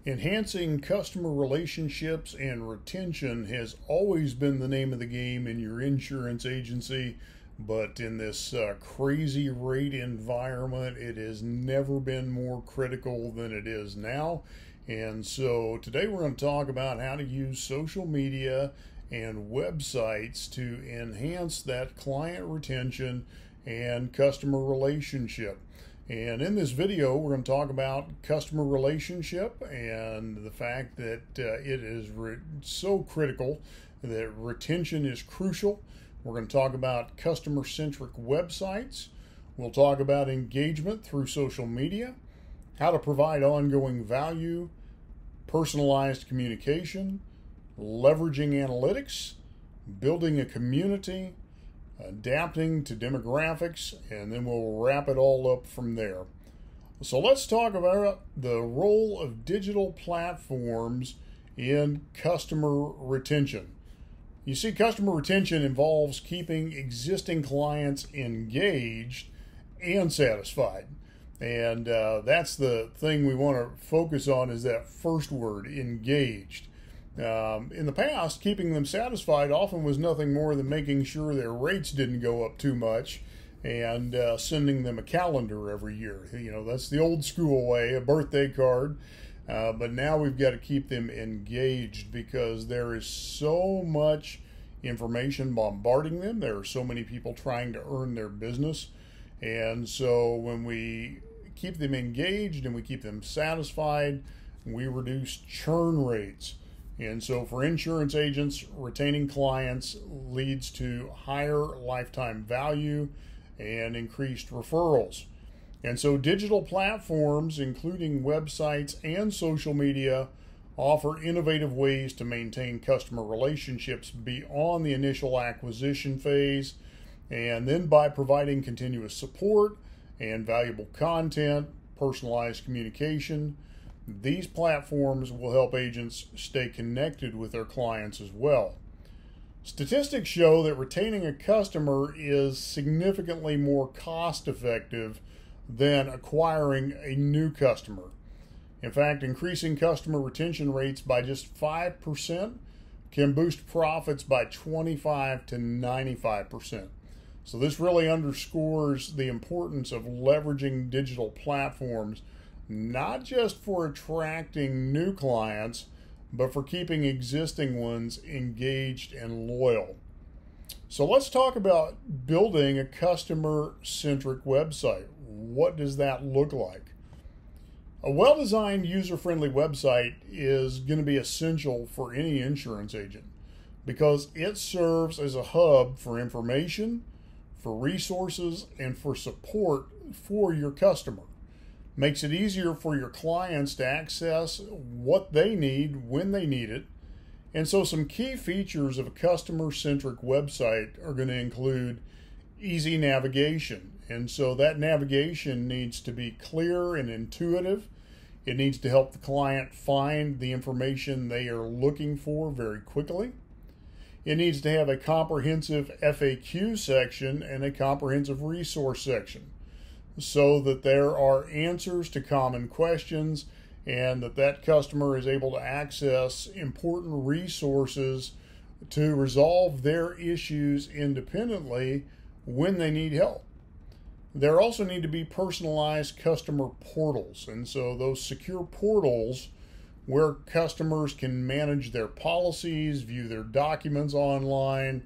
Enhancing customer relationships and retention has always been the name of the game in your insurance agency, but in this crazy rate environment, it has never been more critical than it is now. And so today we're going to talk about how to use social media and websites to enhance that client retention and customer relationship. And in this video, we're going to talk about customer relationship and the fact that it is so critical, that retention is crucial. We're going to talk about customer-centric websites. We'll talk about engagement through social media, how to provide ongoing value, personalized communication, leveraging analytics, building a community, adapting to demographics, and then we'll wrap it all up from there. So let's talk about the role of digital platforms in customer retention. You see, customer retention involves keeping existing clients engaged and satisfied. And that's the thing we want to focus on, is that first word, engaged. In the past, keeping them satisfied often was nothing more than making sure their rates didn't go up too much and sending them a calendar every year. You know, that's the old school way, a birthday card. But now we've got to keep them engaged because there is so much information bombarding them. There are so many people trying to earn their business. And so when we keep them engaged and we keep them satisfied, we reduce churn rates. And so for insurance agents, retaining clients leads to higher lifetime value and increased referrals. And so digital platforms, including websites and social media, offer innovative ways to maintain customer relationships beyond the initial acquisition phase. And then by providing continuous support and valuable content, personalized communication, these platforms will help agents stay connected with their clients as well. Statistics show that retaining a customer is significantly more cost-effective than acquiring a new customer. In fact, increasing customer retention rates by just 5% can boost profits by 25 to 95%. So this really underscores the importance of leveraging digital platforms, not just for attracting new clients, but for keeping existing ones engaged and loyal. So let's talk about building a customer-centric website. What does that look like? A well-designed, user-friendly website is going to be essential for any insurance agent because it serves as a hub for information, for resources, and for support for your customer. Makes it easier for your clients to access what they need when they need it. And so some key features of a customer-centric website are going to include easy navigation. And so that navigation needs to be clear and intuitive. It needs to help the client find the information they are looking for very quickly. It needs to have a comprehensive FAQ section and a comprehensive resource section, so that there are answers to common questions and that customer is able to access important resources to resolve their issues independently when they need help. There also need to be personalized customer portals, and so those secure portals where customers can manage their policies, view their documents online,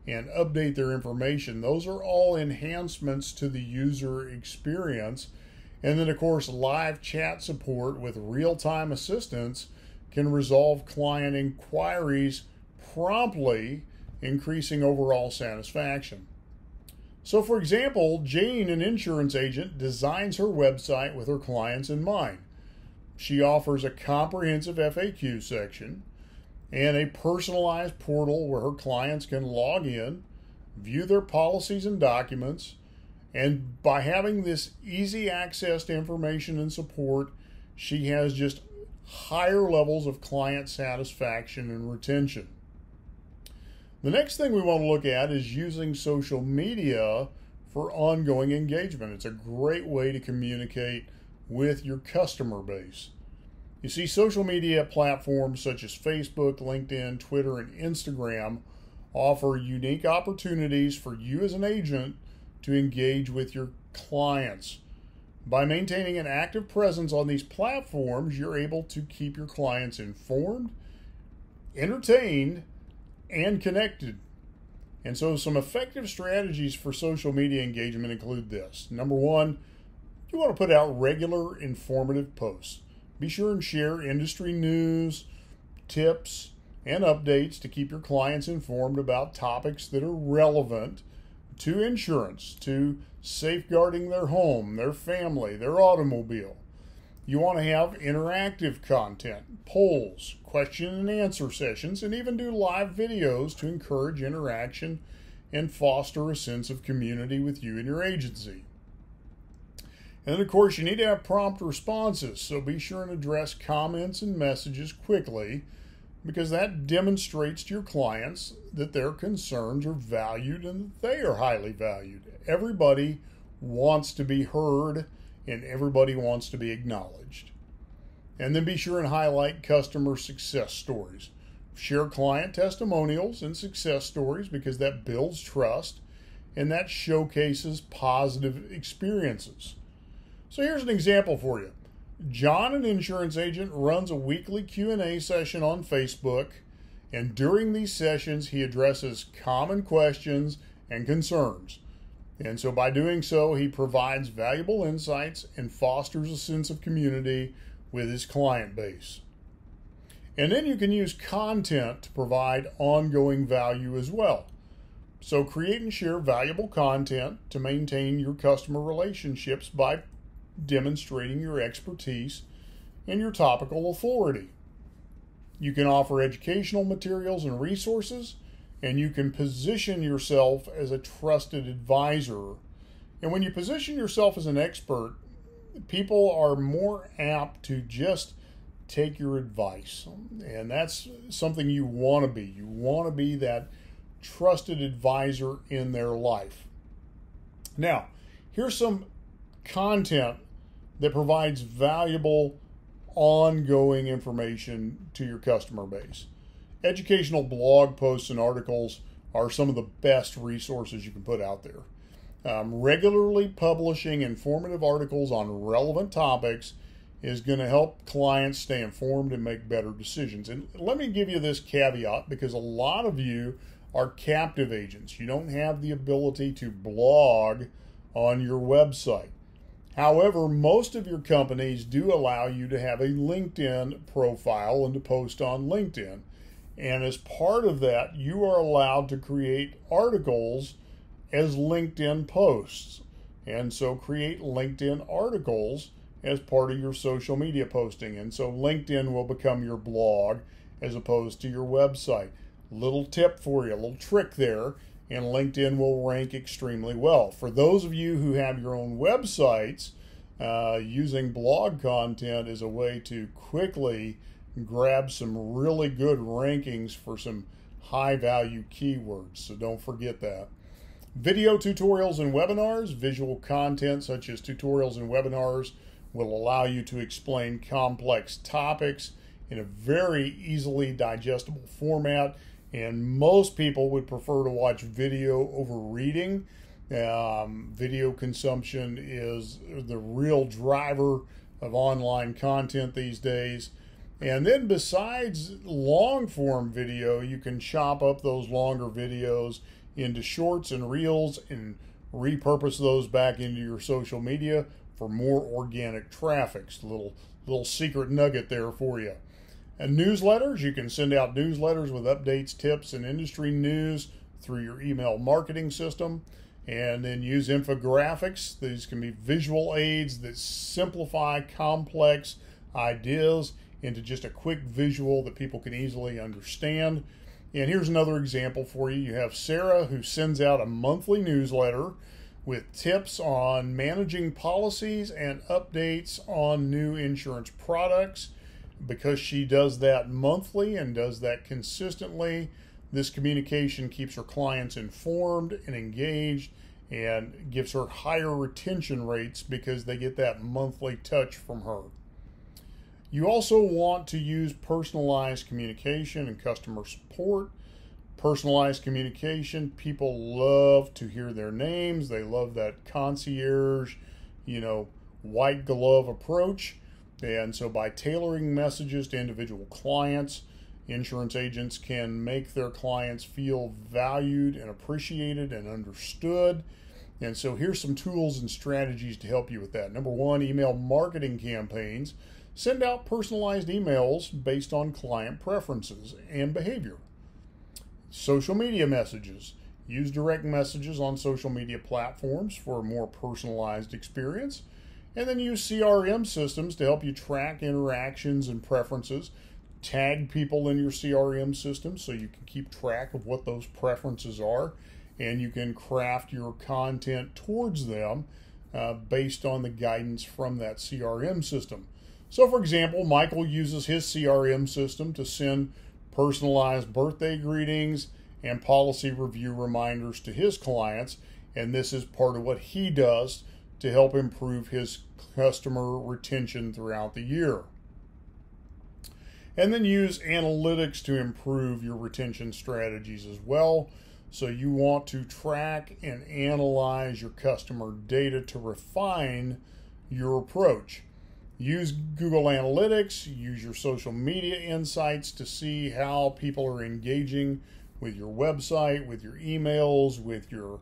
and update their information. Those are all enhancements to the user experience. And then, of course, live chat support with real-time assistance can resolve client inquiries promptly, increasing overall satisfaction. So, for example, Jane, an insurance agent, designs her website with her clients in mind. She offers a comprehensive FAQ section and a personalized portal where her clients can log in, view their policies and documents, and by having this easy access to information and support, she has just higher levels of client satisfaction and retention. The next thing we want to look at is using social media for ongoing engagement. It's a great way to communicate with your customer base. You see, social media platforms such as Facebook, LinkedIn, Twitter, and Instagram offer unique opportunities for you as an agent to engage with your clients. By maintaining an active presence on these platforms, you're able to keep your clients informed, entertained, and connected. And so some effective strategies for social media engagement include this. Number one, you want to put out regular informative posts. Be sure and share industry news, tips, and updates to keep your clients informed about topics that are relevant to insurance, to safeguarding their home, their family, their automobile. You want to have interactive content, polls, question and answer sessions, and even do live videos to encourage interaction and foster a sense of community with you and your agency. And then, of course, you need to have prompt responses, so be sure and address comments and messages quickly, because that demonstrates to your clients that their concerns are valued and that they are highly valued. Everybody wants to be heard and everybody wants to be acknowledged. And then be sure and highlight customer success stories. Share client testimonials and success stories because that builds trust and that showcases positive experiences. So here's an example for you. John, an insurance agent, runs a weekly Q&A session on Facebook, and during these sessions he addresses common questions and concerns. And so by doing so, he provides valuable insights and fosters a sense of community with his client base. And then you can use content to provide ongoing value as well. So create and share valuable content to maintain your customer relationships by demonstrating your expertise and your topical authority. You can offer educational materials and resources, and you can position yourself as a trusted advisor. And when you position yourself as an expert, people are more apt to just take your advice. And that's something you want to be. You want to be that trusted advisor in their life. Now, here's some content that provides valuable ongoing information to your customer base. Educational blog posts and articles are some of the best resources you can put out there. Regularly publishing informative articles on relevant topics is going to help clients stay informed and make better decisions. And let me give you this caveat, because a lot of you are captive agents. You don't have the ability to blog on your website. However, most of your companies do allow you to have a LinkedIn profile and to post on LinkedIn. And as part of that, you are allowed to create articles as LinkedIn posts. And so create LinkedIn articles as part of your social media posting. And so LinkedIn will become your blog as opposed to your website. Little tip for you, a little trick there, and LinkedIn will rank extremely well. For those of you who have your own websites, using blog content is a way to quickly grab some really good rankings for some high value keywords, so don't forget that. Video tutorials and webinars. Visual content such as tutorials and webinars will allow you to explain complex topics in a very easily digestible format, and most people would prefer to watch video over reading. Video consumption is the real driver of online content these days. And then besides long form video, you can chop up those longer videos into shorts and reels and repurpose those back into your social media for more organic traffic. It's a little secret nugget there for you. And newsletters, you can send out newsletters with updates, tips, and industry news through your email marketing system. And then use infographics. These can be visual aids that simplify complex ideas into just a quick visual that people can easily understand. And here's another example for you. You have Sarah, who sends out a monthly newsletter with tips on managing policies and updates on new insurance products. Because she does that monthly and does that consistently, this communication keeps her clients informed and engaged and gives her higher retention rates because they get that monthly touch from her. You also want to use personalized communication and customer support. Personalized communication, people love to hear their names. They love that concierge, white glove approach. And so by tailoring messages to individual clients, insurance agents can make their clients feel valued and appreciated and understood. And so here's some tools and strategies to help you with that. Number one, email marketing campaigns. Send out personalized emails based on client preferences and behavior. Social media messages. Use direct messages on social media platforms for a more personalized experience. And then use CRM systems to help you track interactions and preferences. Tag people in your CRM system so you can keep track of what those preferences are, and you can craft your content towards them based on the guidance from that CRM system. So, for example, Michael uses his CRM system to send personalized birthday greetings and policy review reminders to his clients, and this is part of what he does to help improve his customer retention throughout the year. And then use analytics to improve your retention strategies as well. So you want to track and analyze your customer data to refine your approach. Use Google Analytics, use your social media insights to see how people are engaging with your website, with your emails, with your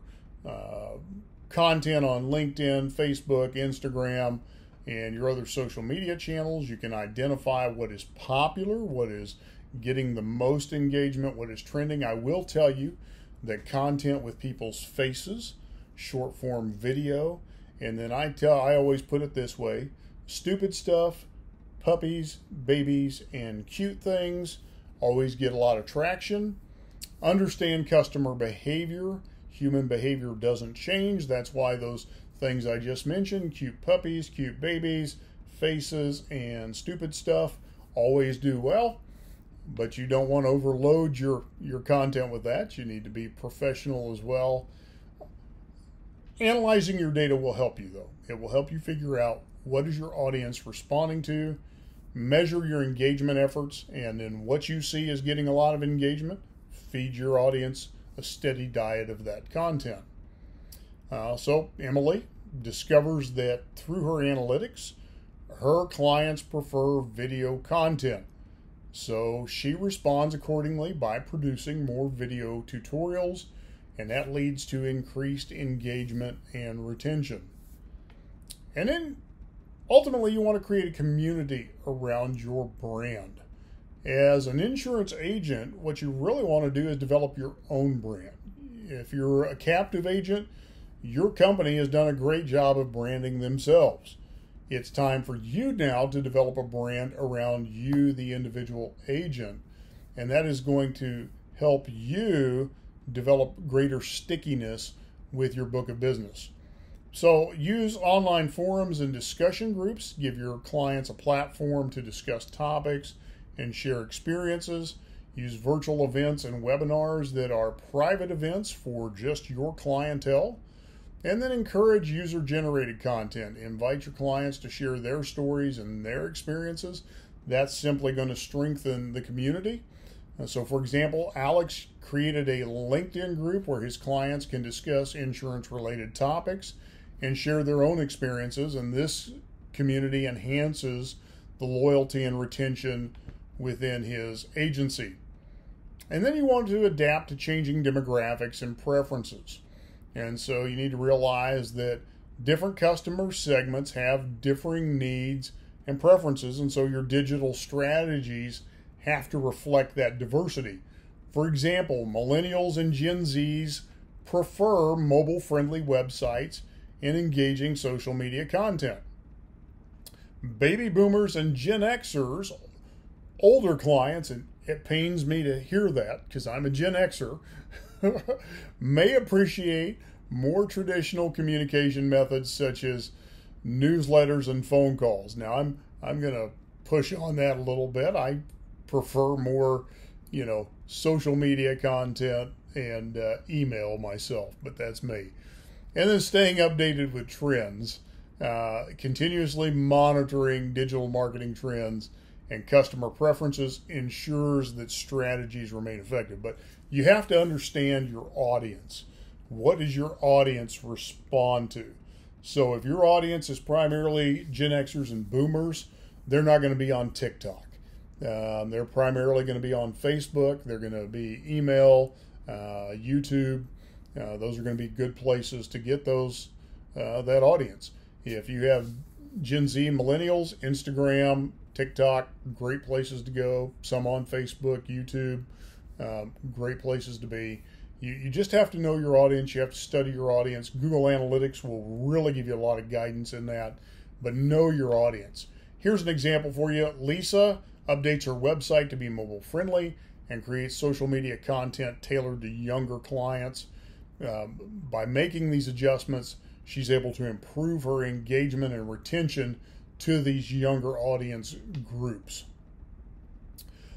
content on LinkedIn, Facebook, Instagram, and your other social media channels. You can identify what is popular, what is getting the most engagement, what is trending. I will tell you that content with people's faces, short form video, and then I always put it this way: stupid stuff, puppies, babies, and cute things always get a lot of traction. Understand customer behavior. Human behavior doesn't change. That's why those things I just mentioned, cute puppies, cute babies, faces, and stupid stuff, always do well. But you don't want to overload your content with that. You need to be professional as well. Analyzing your data will help you, though. It will help you figure out what is your audience responding to, measure your engagement efforts, and then what you see is getting a lot of engagement, feed your audience a steady diet of that content. So Emily discovers that through her analytics, her clients prefer video content. So she responds accordingly by producing more video tutorials, and that leads to increased engagement and retention. And then ultimately you want to create a community around your brand. As an insurance agent, what you really want to do is develop your own brand. If you're a captive agent, your company has done a great job of branding themselves. It's time for you now to develop a brand around you, the individual agent, and that is going to help you develop greater stickiness with your book of business. So use online forums and discussion groups. Give your clients a platform to discuss topics and share experiences. Use virtual events and webinars that are private events for just your clientele. And then encourage user-generated content. Invite your clients to share their stories and their experiences. That's simply going to strengthen the community. So for example, Alex created a LinkedIn group where his clients can discuss insurance-related topics and share their own experiences, and this community enhances the loyalty and retention within his agency. And then you want to adapt to changing demographics and preferences. And so you need to realize that different customer segments have differing needs and preferences, and so your digital strategies have to reflect that diversity. For example, millennials and Gen Zs prefer mobile-friendly websites and engaging social media content. Baby boomers and Gen Xers, older clients, and it pains me to hear that because I'm a Gen Xer, may appreciate more traditional communication methods such as newsletters and phone calls. Now, I'm going to push on that a little bit. I prefer more, social media content and email myself, but that's me. And then staying updated with trends. continuously monitoring digital marketing trends and customer preferences ensures that strategies remain effective. But you have to understand your audience. What does your audience respond to? So if your audience is primarily Gen Xers and Boomers, they're not going to be on TikTok. They're primarily going to be on Facebook. They're going to be email, YouTube. Those are going to be good places to get that audience. If you have Gen Z millennials, Instagram, TikTok, great places to go. Some on Facebook, YouTube, great places to be. You just have to know your audience. You have to study your audience. Google Analytics will really give you a lot of guidance in that, but know your audience. Here's an example for you. Lisa updates her website to be mobile friendly and creates social media content tailored to younger clients. By making these adjustments, she's able to improve her engagement and retention to these younger audience groups.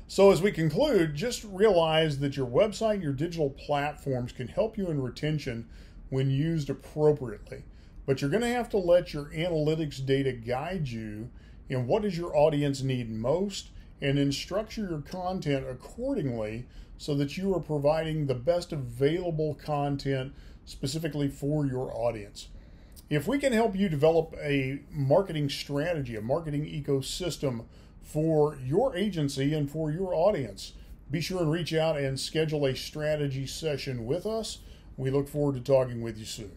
So as we conclude, just realize that your website and your digital platforms can help you in retention when used appropriately. But you're going to have to let your analytics data guide you in what does your audience need most, and then structure your content accordingly so that you are providing the best available content specifically for your audience. If we can help you develop a marketing strategy, a marketing ecosystem for your agency and for your audience, be sure and reach out and schedule a strategy session with us. We look forward to talking with you soon.